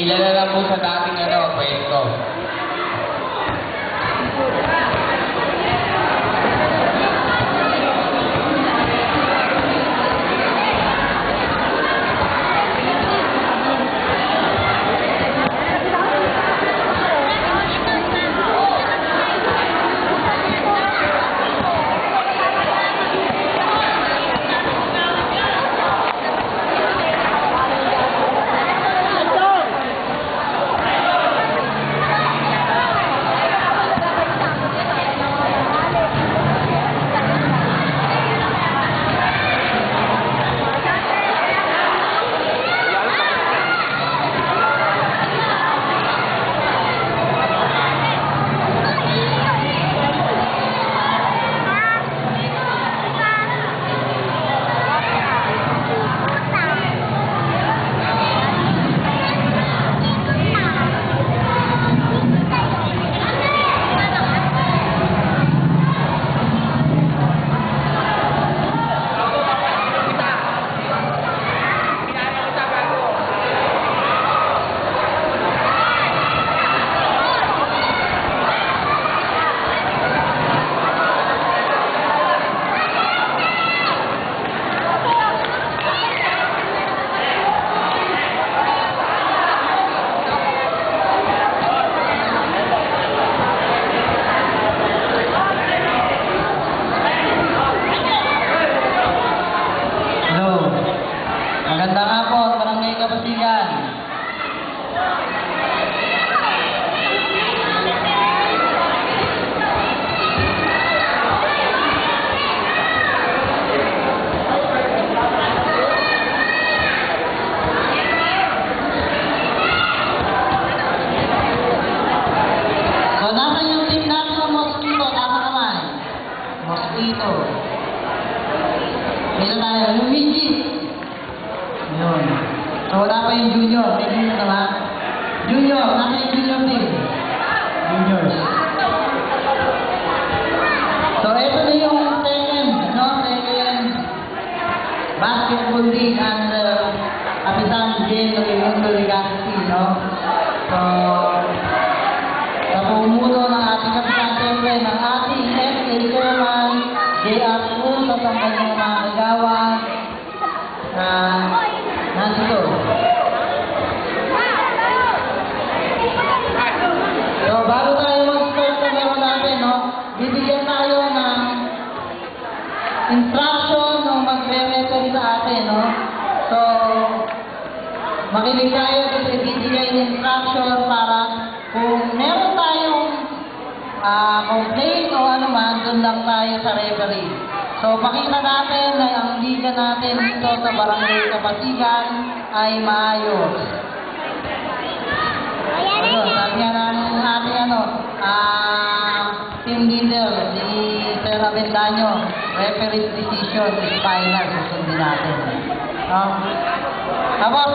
Kilala lang po sa dating pwesto. Magandang hapon, Barangay Kapasigan. So, nasa yung team natin ng Mosquito, nasa kamay. Mosquito. Dito tayo, Luigi. Yun. So, wala pa yung junior. May junior na ba? Junior. Nasa yung junior team? Juniors. So, ito na yung second, second basketball league and Kapitan Jane Logimundo Legacy, So, sa pumuno ng ating kapitan, siyempre, ng ating FA Chairman, J.R. Pool, sa kanyang mga kagawan, nandito. So, bago tayo mag-start sa laro natin, bibigyan tayo ng instruction ng magre-referee sa atin, So, makinig tayo kasi bibigyan ng instruction para kung meron tayong complaint o ano man, doon lang tayo sa referee. So, pakita natin na ang liga natin dito sa Barangay Kapasigan ay maayos. Ayun, sabi nga namin ng ating team leader, si Sir Avendaño, referee's decision is final, susundin natin. Tapos,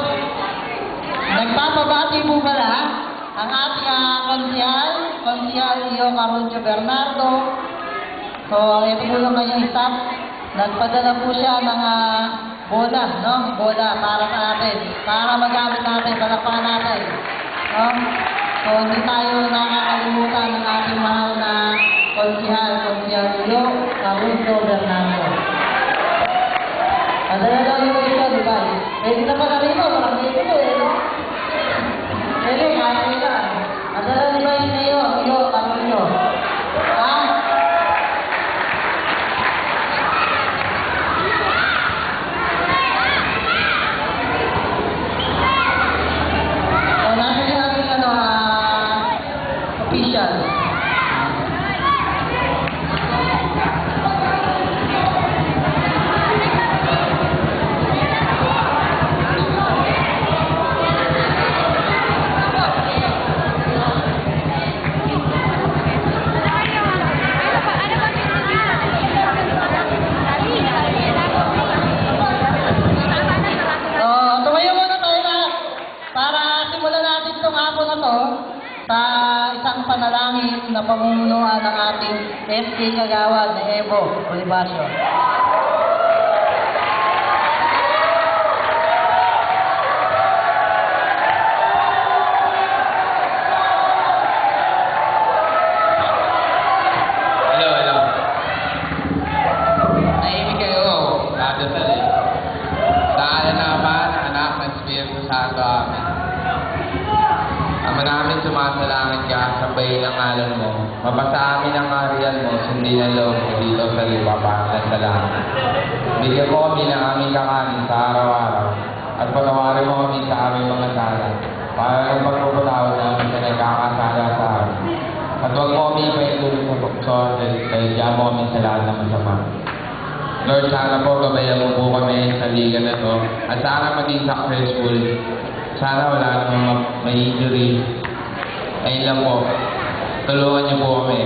nagpapabati po pala ang ating konsihal Iyo Caroncio Bernardo. So, ito po yung kanyang staff. Nagpadala po siya ng bola, Bola para sa atin. Para magamit natin, palakpakan natin. So, hindi tayo nakakalimutan ng ating mahal na konsihal Iyo Caroncio Bernardo. Padala daw yung ito, di ba? Pwede na pala rito, parang dito Pwede, kaya nila. Padala di ba yung Iyo Caroncio? sa isang panalangin na pamumunuan ng ating FK Kagawad na Evo Bonifacio. lakbayin ang ngalan mo. Mapasa amin ang ariyan mo, sundin ang loob mo dito sa lupa para sa langit. Bigyan mo kami ng aming kakanin sa araw-araw at patawarin mo kami sa aming mga sala para ng pagpapatawad namin sa nagkakasala sa amin. At huwag mo kami ipaintulong sa tukso dahil diyan mo kami sa lahat ng masama. Lord, sana po gabayan mo po kami sa liga na to at sana maging successful. Sana wala namang may injury. Ayun lang po. Tulungan niyo po kami.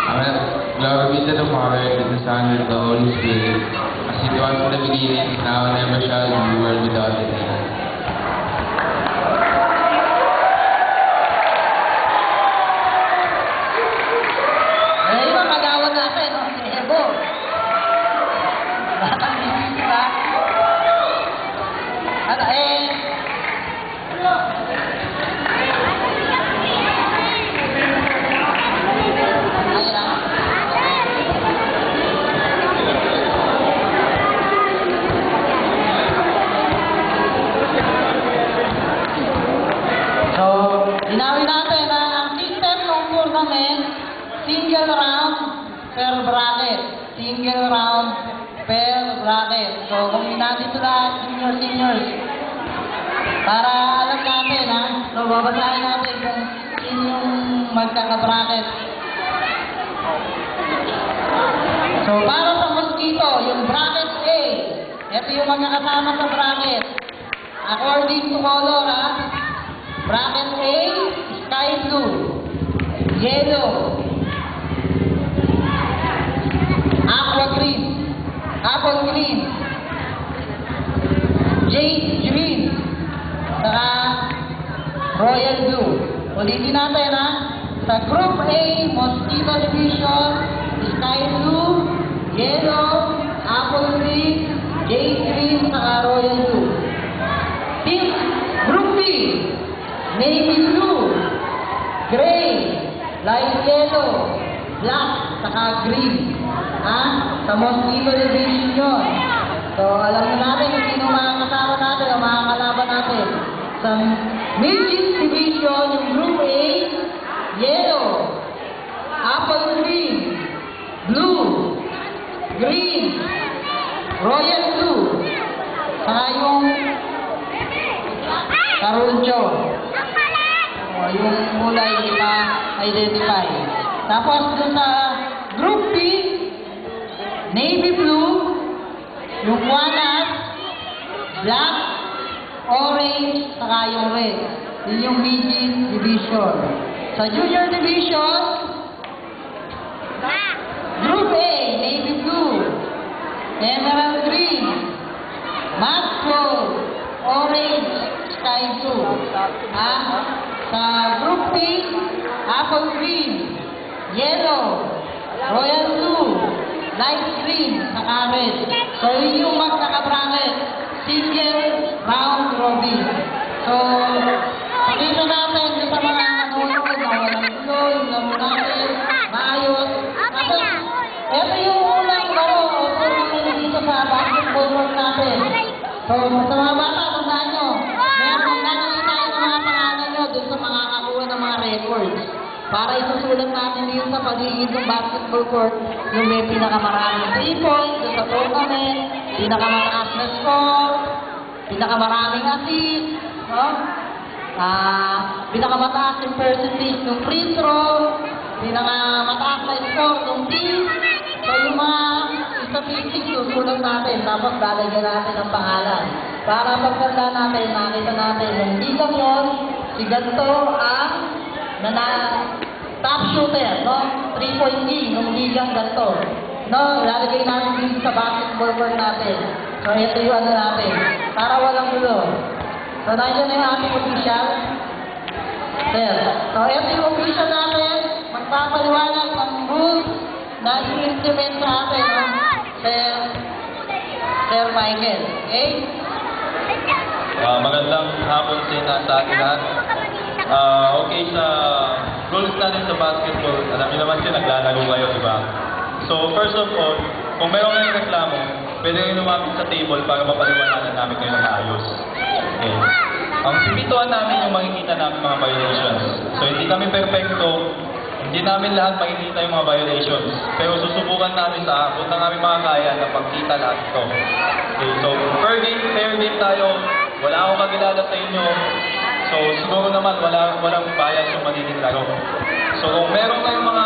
Amen. Glory be to the Father, to the Son, and to the Holy Spirit. As it was in the beginning, now and ever shall be, world without end. Ngayon, magawan natin. Si Ebo. Batang bibisi ba? Ano linawin natin na ang system ng tournament, single round per bracket. Single round per bracket. So, kung nandito lahat, seniors, para alam natin, ha? So, babasahin natin kung sino yung magkaka-bracket. So, para sa mosquito, yung bracket A, ito yung magkakasama sa bracket. According to color, ha? Bracket A, sky blue, yellow, aqua green, apple green, jade green, saka royal blue. Ulitin natin, ha? Sa group A, mosquito division, sky blue, yellow, apple green, jade green, saka royal blue. Team group B, navy blue, gray, light yellow, black, saka green. Ha? Sa mosquito division yun. So, alam na natin kung sino mga kasama natin o mga kalaban natin. Sa midget division, yung group A, yellow, apple green, blue, green, royal blue, saka yung karuncho. Yung kulay hindi ma-identify. Tapos dun sa group B, navy blue, yung walnut, black, orange, saka yung red. Yun yung midget division. Sa junior division, group A, navy blue, emerald green, matte gold, orange, sky blue. Sa group B, apple green, yellow, royal blue, light green, saka red. So, yun yung magkakabracket. Single round robin. So, pakita natin sa mga nanonood na walang gulo, yung laro natin, maayos. Tapos, ito yung unang laro o tournament dito sa basketball court natin. So, sa mga bata, tandaan nyo, meron natin tayo ng mga pangalan nyo dun sa mga kakuha ng mga records. Para isusulat natin dito sa paligid ng basketball court yung may pinakamaraming 3 points dun sa tournament, pinakamataas na score, pinakamaraming assist, no? Pinakamataas yung percentage ng free throw, pinakamataas na score ng team. So yung mga statistics susulat natin, tapos lalagyan natin ang pangalan. Para pagkanda natin, nakita natin yung bilang yun, si ganito ang top shooter, no? 3-point team, nung ligang ganito. No, lalagay natin dito sa basketball court natin. So, ito yung ano natin. Para walang gulo. So, nandiyan na yung ating official. There. So, ito yung official natin. Magpapaliwanag ng rules na i-implement sa atin, no? Sir Michael. Okay? Magandang hapon sa atin lahat. Okay, sa rules natin sa basketball, alam niyo naman siya, naglalaro kayo, di ba? So, first of all, kung meron kayong reklamo, pwede kayo lumapit sa table para mapaliwanagan namin kayo na maayos. Okay. Ang sipituan namin yung makikita namin mga violations. So hindi kami perfecto, hindi namin lahat makikita yung mga violations. Pero susubukan namin sa abot ng aming mga kaya na pagkita lahat ito. Okay, so fair game tayo. Wala akong kakilala sa inyo. So siguro naman walang bias yung magiging laro. So kung meron kayong mga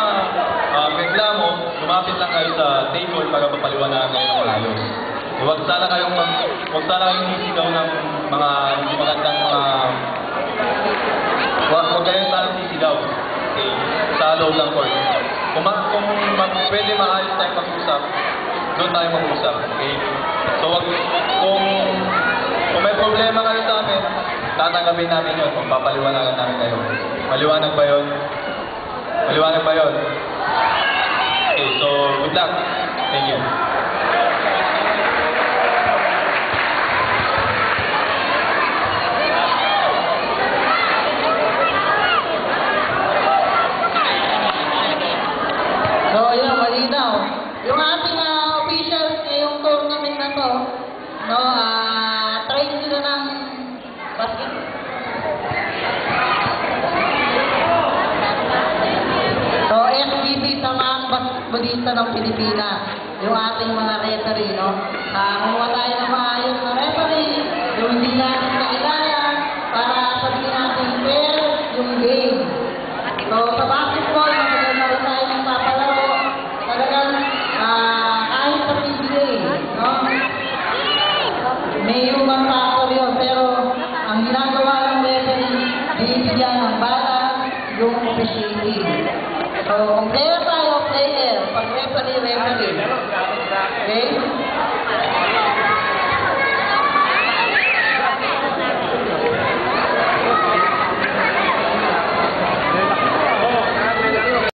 reklamo, lumapit lang kayo sa table para mapaliwanagan kayo ng maayos. Huwag sana kayong sisigaw ng mga hindi magandang mga... Huwag kayong sana sisigaw. Okay? Sa loob ng court. Pwede maayos tayo mag-usap, doon tayo mag-usap. Okay? So kung may problema kayo sa amin, tatanggapin namin yun. Kung papaliwanagan namin kayo. Maliwanag ba yun? Maliwanag ba yun? Okay, so good luck. Thank you. So, yun, malinaw. Yung ating officials ngayong tournament na to, no, train sila ng basket. So, SBB sa mga basketballista ng Pilipinas, yung ating mga referee, no? Kumuha tayo ng maayos na referee, yung hindi natin nakilala, para sabihin natin fair yung game. So, sa basketball, magaganda rin tayo ng papalaro. Talagang, kahit sa PBA, no? May human factor yun, pero ang ginagawa ng referee, binibigyan ng bala yung officiating. So, kung player tayo, player. Pag referee. Okay?